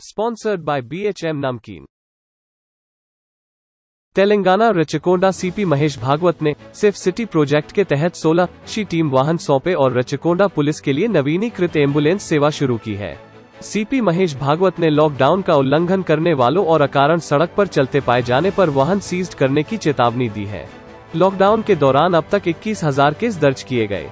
Sponsored by BHM Namkeen। Telangana Rachakonda CP Mahesh Bhagwat ने safe city project के तहत 16 शी टीम वाहन सौंपे और रचकोंडा पुलिस के लिए नवीनीकृत एम्बुलेंस सेवा शुरू की है। सीपी महेश भागवत ने लॉकडाउन का उल्लंघन करने वालों और अकारण सड़क पर चलते पाए जाने पर वाहन सीज्ड करने की चेतावनी दी है। लॉकडाउन के दौरान अब तक 21,000 केस दर्ज किए गए।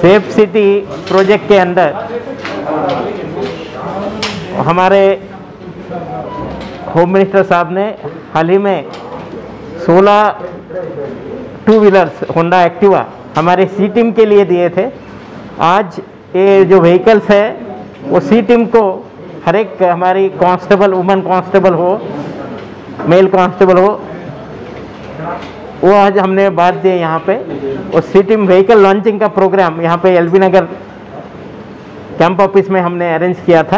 सेफ सिटी प्रोजेक्ट के अंदर हमारे होम मिनिस्टर साहब ने हाल ही में 16 टू व्हीलर्स होंडा एक्टिवा हमारे सी टीम के लिए दिए थे। आज ये जो व्हीकल्स है वो सी टीम को हर एक हमारी कांस्टेबल, वुमेन कांस्टेबल हो, मेल कांस्टेबल हो, वो आज हमने बात दिए यहाँ पे। और सी टीम व्हीकल लॉन्चिंग का प्रोग्राम यहाँ पे एलबी नगर कैंप ऑफिस में हमने अरेंज किया था।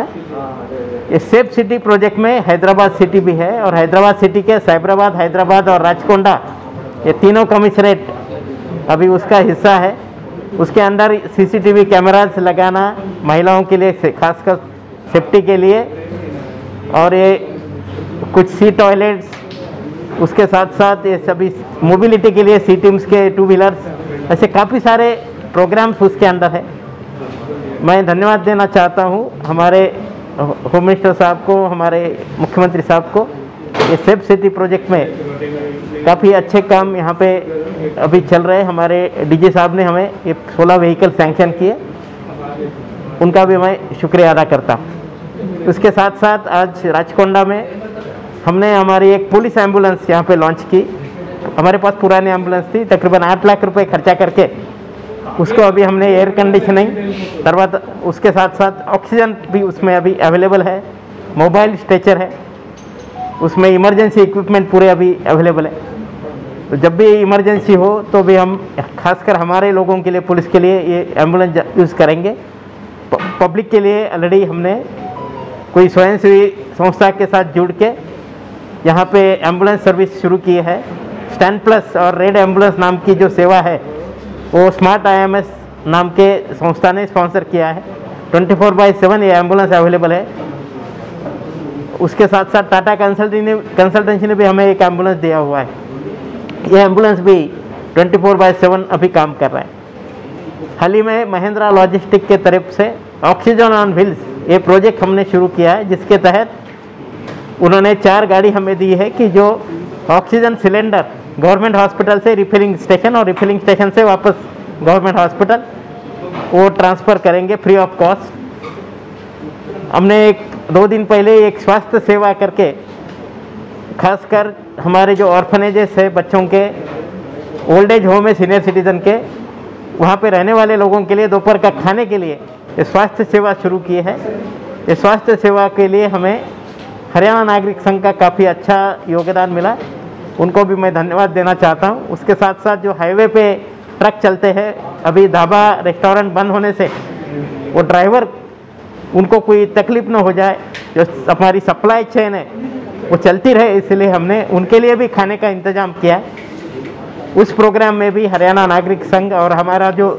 ये सेफ सिटी प्रोजेक्ट में हैदराबाद सिटी भी है और हैदराबाद सिटी के साइबराबाद, हैदराबाद और राचकोंडा ये तीनों कमिश्नरेट अभी उसका हिस्सा है। उसके अंदर सीसीटीवी कैमरास लगाना महिलाओं के लिए, खासकर सेफ्टी के लिए, और ये कुछ सी टॉयलेट्स, उसके साथ साथ ये सभी मोबिलिटी के लिए सी टीम्स के टू व्हीलर्स, ऐसे काफ़ी सारे प्रोग्राम्स उसके अंदर है। मैं धन्यवाद देना चाहता हूँ हमारे होम मिनिस्टर साहब को, हमारे मुख्यमंत्री साहब को। ये सेफ सिटी प्रोजेक्ट में काफ़ी अच्छे काम यहाँ पे अभी चल रहे हैं। हमारे डीजी साहब ने हमें ये 16 व्हीकल सैंक्शन किए, उनका भी मैं शुक्रिया अदा करता हूँ। उसके साथ साथ आज राचकोंडा में हमने हमारी एक पुलिस एम्बुलेंस यहाँ पे लॉन्च की। हमारे पास पुरानी एम्बुलेंस थी, तकरीबन 8 लाख रुपए खर्चा करके उसको अभी हमने एयर कंडीशनिंग करवा, उसके साथ साथ ऑक्सीजन भी उसमें अभी अवेलेबल है, मोबाइल स्ट्रेचर है, उसमें इमरजेंसी इक्विपमेंट पूरे अभी अवेलेबल है। तो जब भी इमरजेंसी हो तो भी हम खासकर हमारे लोगों के लिए, पुलिस के लिए ये एम्बुलेंस यूज़ करेंगे। पब्लिक के लिए ऑलरेडी हमने कोई स्वयंसेवी संस्था के साथ जुड़ के यहाँ पे एम्बुलेंस सर्विस शुरू की है। स्टैंड प्लस और रेड एम्बुलेंस नाम की जो सेवा है वो स्मार्ट IMS नाम के संस्था ने स्पॉन्सर किया है। 24/7 ये एम्बुलेंस अवेलेबल है। उसके साथ साथ टाटा कंसल्टेंसी ने भी हमें एक एम्बुलेंस दिया हुआ है। ये एम्बुलेंस भी 24/7 अभी काम कर रहा है। हाल ही में महिंद्रा लॉजिस्टिक के तरफ से ऑक्सीजन ऑन व्हील्स ये प्रोजेक्ट हमने शुरू किया है, जिसके तहत उन्होंने 4 गाड़ी हमें दी है कि जो ऑक्सीजन सिलेंडर गवर्नमेंट हॉस्पिटल से रिफिलिंग स्टेशन और रिफिलिंग स्टेशन से वापस गवर्नमेंट हॉस्पिटल वो ट्रांसफ़र करेंगे फ्री ऑफ कॉस्ट। हमने 2 दिन पहले एक स्वास्थ्य सेवा करके, खासकर हमारे जो ऑर्फनेजेस है बच्चों के, ओल्ड एज होम है सीनियर सिटीज़न के, वहाँ पे रहने वाले लोगों के लिए दोपहर का खाने के लिए ये स्वास्थ्य सेवा शुरू की है। ये स्वास्थ्य सेवा के लिए हमें हरियाणा नागरिक संघ का काफ़ी अच्छा योगदान मिला, उनको भी मैं धन्यवाद देना चाहता हूँ। उसके साथ साथ जो हाईवे पे ट्रक चलते हैं, अभी ढाबा रेस्टोरेंट बंद होने से वो ड्राइवर, उनको कोई तकलीफ ना हो जाए, जो हमारी सप्लाई चेन है वो चलती रहे, इसलिए हमने उनके लिए भी खाने का इंतज़ाम किया। उस प्रोग्राम में भी हरियाणा नागरिक संघ और हमारा जो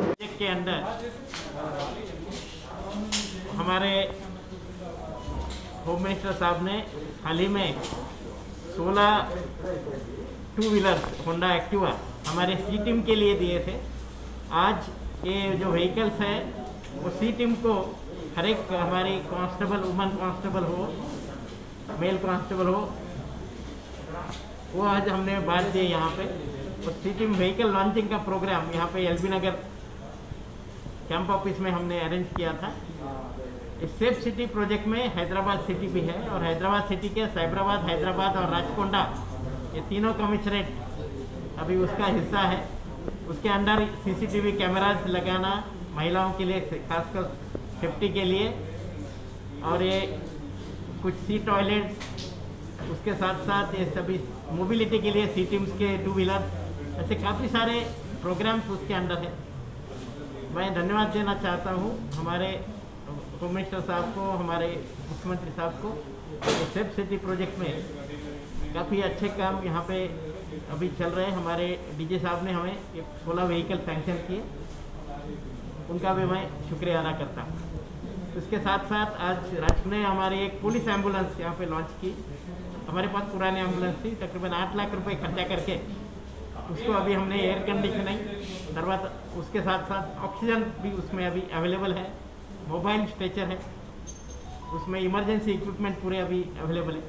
हमारे होम मिनिस्टर साहब ने हाल ही में 16 टू व्हीलर्स होंडा एक्टिवा हमारे सी टीम के लिए दिए थे। आज ये जो व्हीकल्स है वो सी टीम को हर एक हमारी कांस्टेबल, वुमेन कांस्टेबल हो, मेल कांस्टेबल हो, वो आज हमने बांट दिए यहाँ पे। और सी टीम व्हीकल लॉन्चिंग का प्रोग्राम यहाँ पे एलबी नगर कैंप ऑफिस में हमने अरेंज किया था। इस सेफ सिटी प्रोजेक्ट में हैदराबाद सिटी भी है और हैदराबाद सिटी के साइबराबाद, हैदराबाद और राचकोंडा ये तीनों कमिश्नरेट अभी उसका हिस्सा है। उसके अंडर सीसीटीवी कैमरास लगाना महिलाओं के लिए, खासकर सेफ्टी के लिए, और ये कुछ सी टॉयलेट्स, उसके साथ साथ ये सभी मोबिलिटी के लिए सी टीम्स के टू व्हीलर, ऐसे काफ़ी सारे प्रोग्राम्स उसके अंडर है। मैं धन्यवाद देना चाहता हूँ हमारे होम मिनिस्टर साहब को, हमारे मुख्यमंत्री साहब को। सेफ सिटी प्रोजेक्ट में काफ़ी अच्छे काम यहाँ पे अभी चल रहे हैं। हमारे डीजे साहब ने हमें 16 व्हीकल सैंक्शन किए, उनका भी मैं शुक्रिया अदा करता हूँ। इसके साथ साथ आज राजकोट ने हमारी एक पुलिस एम्बुलेंस यहाँ पे लॉन्च की। हमारे पास पुरानी एम्बुलेंस थी, तकरीबन 8 लाख रुपए खर्चा करके उसको अभी हमने एयर कंडीशनिंग करवा, उसके साथ साथ ऑक्सीजन भी उसमें अभी अवेलेबल है, मोबाइल स्ट्रेचर है, उसमें इमरजेंसी इक्विपमेंट पूरे अभी अवेलेबल है।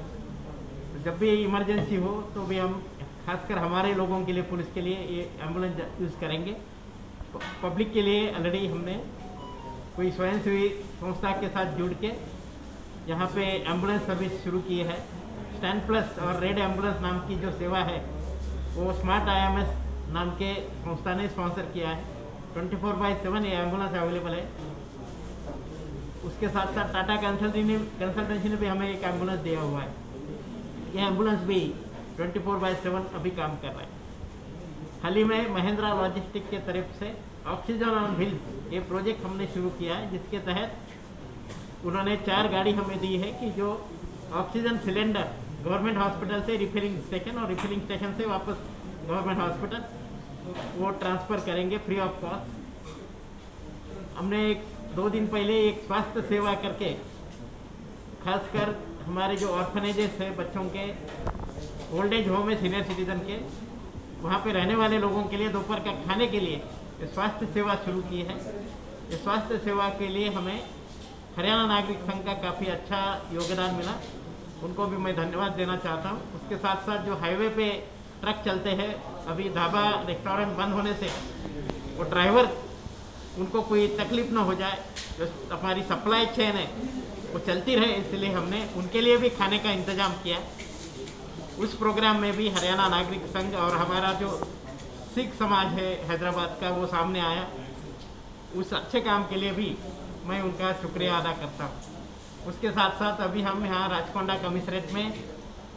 तो जब भी इमरजेंसी हो तो भी हम खासकर हमारे लोगों के लिए, पुलिस के लिए ये एम्बुलेंस यूज़ करेंगे। पब्लिक के लिए ऑलरेडी हमने कोई स्वयंसेवी संस्था के साथ जुड़ के यहाँ पे एम्बुलेंस सर्विस शुरू की है। स्टैंड प्लस और रेड एम्बुलेंस नाम की जो सेवा है वो स्मार्ट IMS नाम के संस्था ने स्पॉन्सर किया है। 24/7 ये एम्बुलेंस अवेलेबल है। उसके साथ साथ टाटा कंसल्टेंसी ने भी हमें एक एम्बुलेंस दिया हुआ है। ये एम्बुलेंस भी 24/7 अभी काम कर रहा है। हाल ही में महिंद्रा लॉजिस्टिक के तरफ से ऑक्सीजन ऑन व्हील्स ये प्रोजेक्ट हमने शुरू किया है, जिसके तहत उन्होंने 4 गाड़ी हमें दी है कि जो ऑक्सीजन सिलेंडर गवर्नमेंट हॉस्पिटल से रिफिलिंग स्टेशन और रिफिलिंग स्टेशन से वापस गवर्नमेंट हॉस्पिटल वो ट्रांसफ़र करेंगे फ्री ऑफ कॉस्ट। हमने 2 दिन पहले एक स्वास्थ्य सेवा करके, खासकर हमारे जो ऑर्फनेजेस है बच्चों के, ओल्ड एज होम है सीनियर सिटीजन के, वहाँ पे रहने वाले लोगों के लिए दोपहर का खाने के लिए स्वास्थ्य सेवा शुरू की है। इस स्वास्थ्य सेवा के लिए हमें हरियाणा नागरिक संघ का काफ़ी अच्छा योगदान मिला, उनको भी मैं धन्यवाद देना चाहता हूँ। उसके साथ साथ जो हाईवे पे ट्रक चलते हैं, अभी ढाबा रेस्टोरेंट बंद होने से वो ड्राइवर, उनको कोई तकलीफ ना हो जाए, जो हमारी सप्लाई चेन है वो चलती रहे, इसलिए हमने उनके लिए भी खाने का इंतज़ाम किया। उस प्रोग्राम में भी हरियाणा नागरिक संघ और हमारा जो सिख समाज है हैदराबाद का वो सामने आया। उस अच्छे काम के लिए भी मैं उनका शुक्रिया अदा करता हूँ। उसके साथ साथ अभी हम यहाँ राचकोंडा कमिश्नरेट में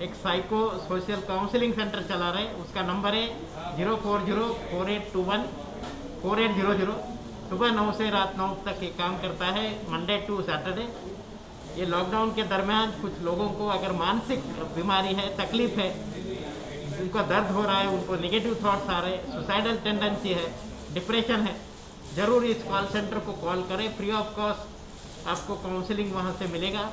एक साइको सोशल काउंसलिंग सेंटर चला रहे हैं। उसका नंबर है 04048214800। सुबह 9 से रात 9 तक ये काम करता है, मंडे टू सैटरडे। ये लॉकडाउन के दरमियान कुछ लोगों को अगर मानसिक बीमारी है, तकलीफ है, उनका दर्द हो रहा है, उनको नेगेटिव थॉट्स आ रहे हैं, सुसाइडल टेंडेंसी है, डिप्रेशन है, ज़रूर इस कॉल सेंटर को कॉल करें। फ्री ऑफ कॉस्ट आपको काउंसलिंग वहाँ से मिलेगा।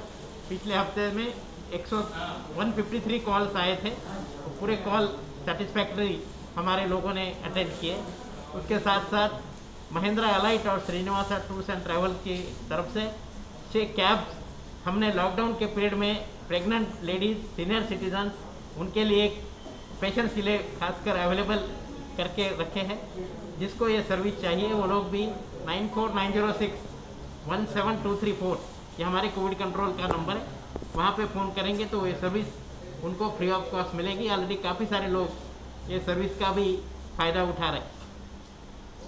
पिछले हफ्ते में 153 कॉल्स आए थे, तो पूरे कॉल सेटिस्फैक्ट्री हमारे लोगों ने अटेंड किए। उसके साथ साथ महिंद्रा अलाइट और श्रीनिवासा टूर्स एंड ट्रैवल की तरफ से 6 कैब्स हमने लॉकडाउन के पीरियड में प्रेग्नेंट लेडीज़, सीनियर सिटीजन्स, उनके लिए, पेशेंट्स के लिए खासकर अवेलेबल करके रखे हैं। जिसको ये सर्विस चाहिए वो लोग भी 9490617234, ये हमारे कोविड कंट्रोल का नंबर है, वहाँ पे फ़ोन करेंगे तो ये सर्विस उनको फ्री ऑफ कॉस्ट मिलेगी। ऑलरेडी काफ़ी सारे लोग ये सर्विस का भी फ़ायदा उठा रहे हैं।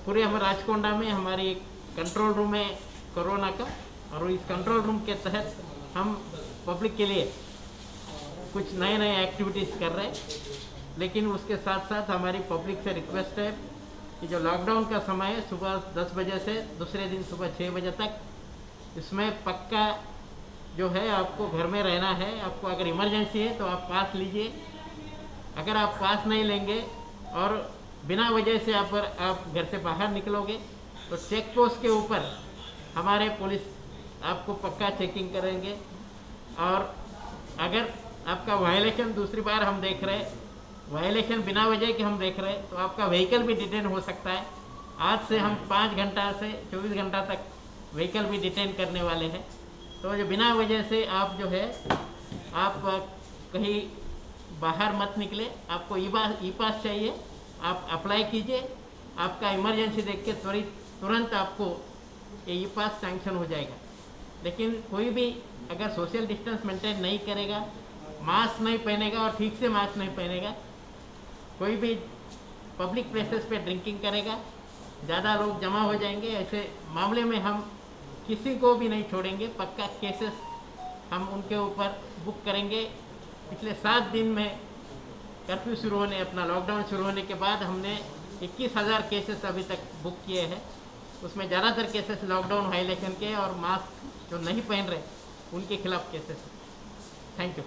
पूरे हम राचकोंडा में हमारी एक कंट्रोल रूम है कोरोना का, और इस कंट्रोल रूम के तहत हम पब्लिक के लिए कुछ नए नए एक्टिविटीज़ कर रहे हैं। लेकिन उसके साथ साथ हमारी पब्लिक से रिक्वेस्ट है कि जो लॉकडाउन का समय है सुबह 10 बजे से दूसरे दिन सुबह 6 बजे तक, इसमें पक्का जो है आपको घर में रहना है। आपको अगर इमरजेंसी है तो आप पास लीजिए। अगर आप पास नहीं लेंगे और बिना वजह से आप घर से बाहर निकलोगे तो चेक पोस्ट के ऊपर हमारे पुलिस आपको पक्का चेकिंग करेंगे। और अगर आपका वायलेशन दूसरी बार हम देख रहे, वायलेशन बिना वजह के हम देख रहे, तो आपका व्हीकल भी डिटेन हो सकता है। आज से हम 5 घंटा से 24 घंटा तक व्हीकल भी डिटेन करने वाले हैं। तो जो बिना वजह से आप जो है आप कहीं बाहर मत निकले। आपको ई पास चाहिए, आप अप्लाई कीजिए। आपका इमरजेंसी देख के तुरंत आपको ये ई पास सैंक्शन हो जाएगा। लेकिन कोई भी अगर सोशल डिस्टेंस मेंटेन नहीं करेगा, मास्क नहीं पहनेगा और ठीक से मास्क नहीं पहनेगा, कोई भी पब्लिक प्लेसेस पे ड्रिंकिंग करेगा, ज़्यादा लोग जमा हो जाएंगे, ऐसे मामले में हम किसी को भी नहीं छोड़ेंगे। पक्का केसेस हम उनके ऊपर बुक करेंगे। पिछले 7 दिन में कर्फ्यू शुरू होने, अपना लॉकडाउन शुरू होने के बाद हमने 21,000 केसेस अभी तक बुक किए हैं। उसमें ज़्यादातर केसेस लॉकडाउन वायलेशन के और मास्क जो नहीं पहन रहे उनके खिलाफ cases. Thank you.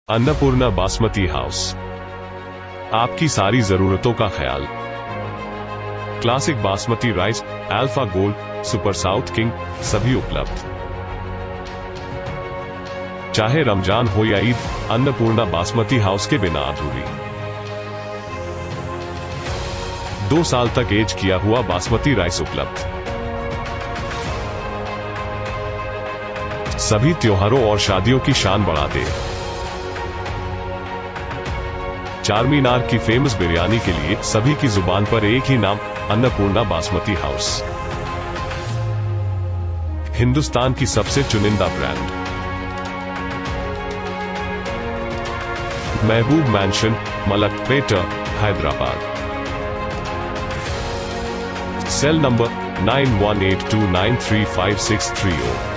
Annapurna basmati house, आपकी सारी जरूरतों का ख्याल। Classic basmati rice, alpha gold, super south king सभी उपलब्ध। चाहे रमजान हो या ईद, अन्नपूर्णा बासमती हाउस के बिना अधूरी। 2 साल तक एज किया हुआ बासमती राइस उपलब्ध। सभी त्योहारों और शादियों की शान बढ़ा दे। चारमीनार की फेमस बिरयानी के लिए सभी की जुबान पर एक ही नाम, अन्नपूर्णा बासमती हाउस। हिंदुस्तान की सबसे चुनिंदा brand. Mahboob Mansion, Malakpet, Hyderabad. Cell number 9182935630।